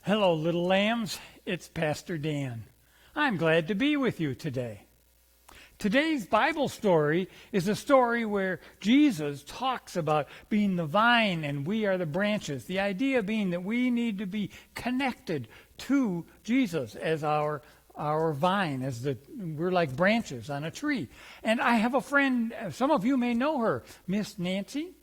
Hello, little lambs. It's Pastor Dan. I'm glad to be with you today. Today's Bible story is a story where Jesus talks about being the vine and we are the branches. The idea being that we need to be connected to Jesus as our vine, we're like branches on a tree. And I have a friend, some of you may know her, Miss Nancy.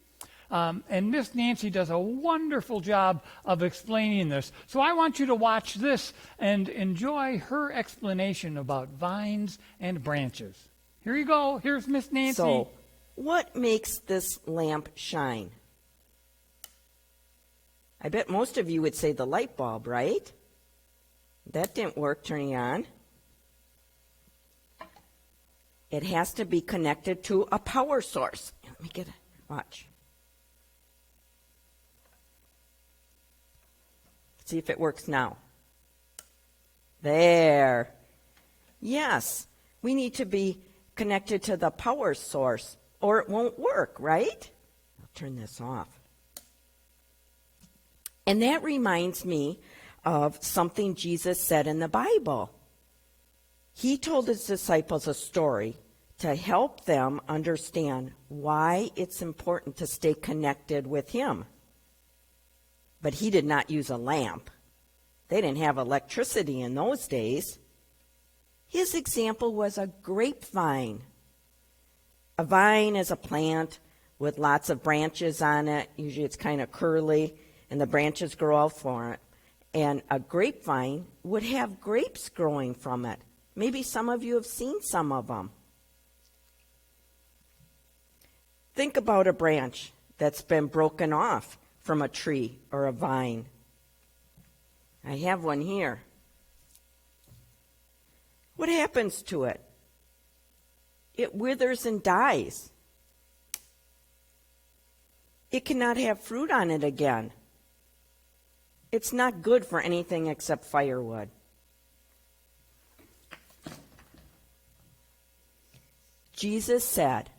And Miss Nancy does a wonderful job of explaining this. So I want you to watch this and enjoy her explanation about vines and branches. Here you go. Here's Miss Nancy. So, what makes this lamp shine? I bet most of you would say the light bulb, right? That didn't work turning on. It has to be connected to a power source. Let me get it. Watch. See if it works now. There. Yes, we need to be connected to the power source or it won't work, right? I'll turn this off. And that reminds me of something Jesus said in the Bible. He told his disciples a story to help them understand why it's important to stay connected with him. But he did not use a lamp. They didn't have electricity in those days. His example was a grapevine. A vine is a plant with lots of branches on it. Usually it's kind of curly, and the branches grow out for it. And a grapevine would have grapes growing from it. Maybe some of you have seen some of them. Think about a branch that's been broken off from a tree or a vine. I have one here. What happens to it? It withers and dies. It cannot have fruit on it again. It's not good for anything except firewood. Jesus said,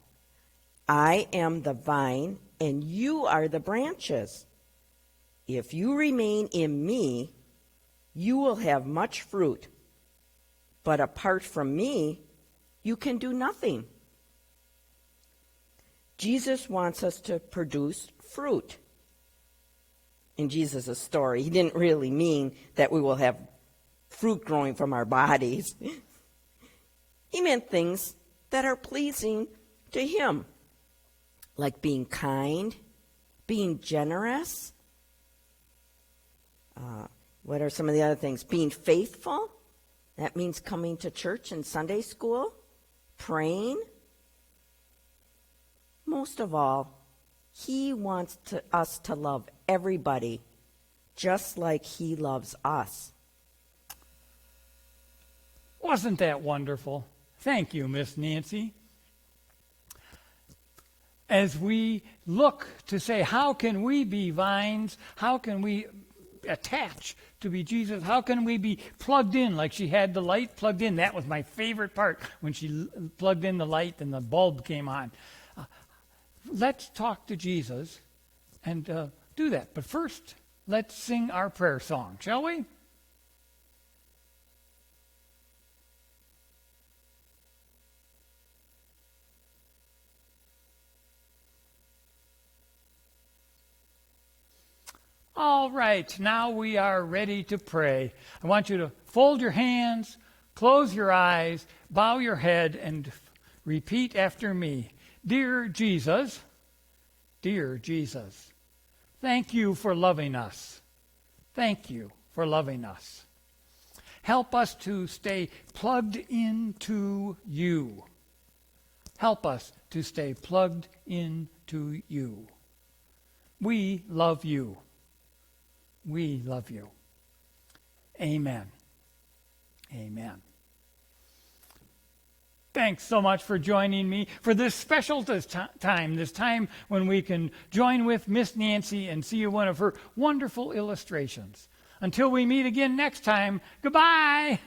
I am the vine and you are the branches. If you remain in me, you will have much fruit. But apart from me, you can do nothing. Jesus wants us to produce fruit. In Jesus' story, he didn't really mean that we will have fruit growing from our bodies. He meant things that are pleasing to him, like being kind, being generous. What are some of the other things? Being faithful. That means coming to church and Sunday school, praying. Most of all, he wants us to love everybody just like he loves us. Wasn't that wonderful? Thank you, Miss Nancy. As we look to say, how can we be vines? How can we attach to be Jesus? How can we be plugged in like she had the light plugged in? That was my favorite part, when she plugged in the light and the bulb came on. Let's talk to Jesus and do that. But first, let's sing our prayer song, shall we? All right, now we are ready to pray. I want you to fold your hands, close your eyes, bow your head, and repeat after me. Dear Jesus, thank you for loving us. Thank you for loving us. Help us to stay plugged into you. Help us to stay plugged into you. We love you. We love you. Amen. Amen. Thanks so much for joining me for this special time, this time when we can join with Miss Nancy and see one of her wonderful illustrations. Until we meet again next time, goodbye.